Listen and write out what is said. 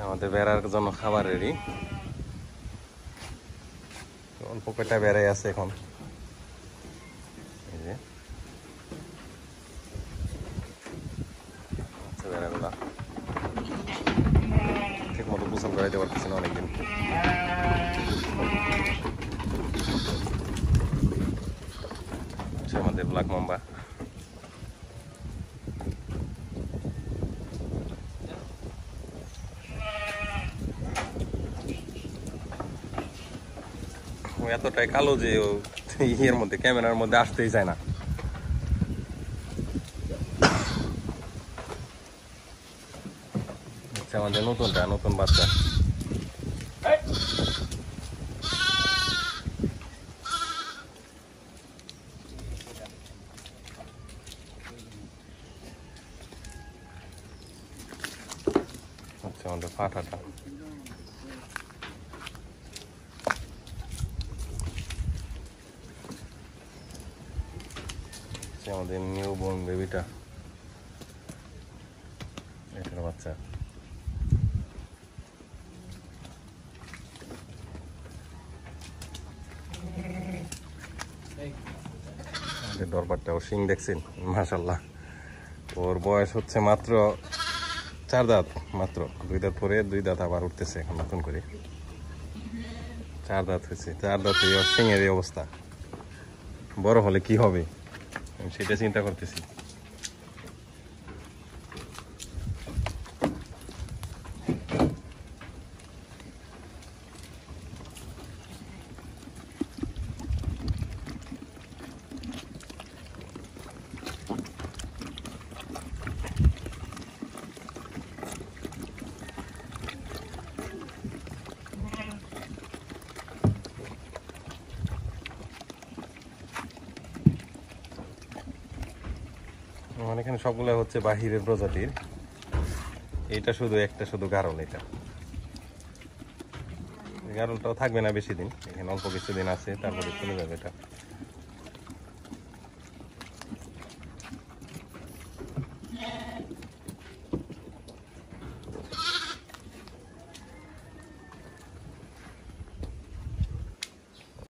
আমাদের বেড়ার জন্য খাবার রেডি। অল্প কয়টা বেড়াই আছে এখন। এই যে আচ্ছা, বেড়াগুলা ঠিক মতো গোসল করাইতে পারতেছি না অনেকদিন। আমাদের ব্ল্যাক মাম্বা এতটাই কালো যে ইয়ের মধ্যে ক্যামেরার মধ্যে আসতেই চায় না। আচ্ছা, আমাদের নতুন বাচ্চা। আচ্ছা, আমাদের পাঠাটা আমাদের নিউ বর্ন বেবিটা, এটার বাচ্চা। দরবারটাও সিং দেখছেন, মাশাল্লাহ। ওর বয়স হচ্ছে মাত্র 4 দাঁত, মাত্র 2 দাঁত পরে 2 দাঁত আবার উঠতেছে এখন নতুন করে। 4 দাঁত হয়েছে, 4 দাঁত ওর সিংয়ের এই অবস্থা। বড় হলে কি হবে সেটা চিন্তা করতেছি। মানে এখানে সবগুলো হচ্ছে বাহিরের প্রজাতির। এটা শুধু গারল। এটা গারলটাও থাকবে না বেশি দিন, এখানে অল্প কিছুদিন আছে, তারপরে চলে যাবে এটা।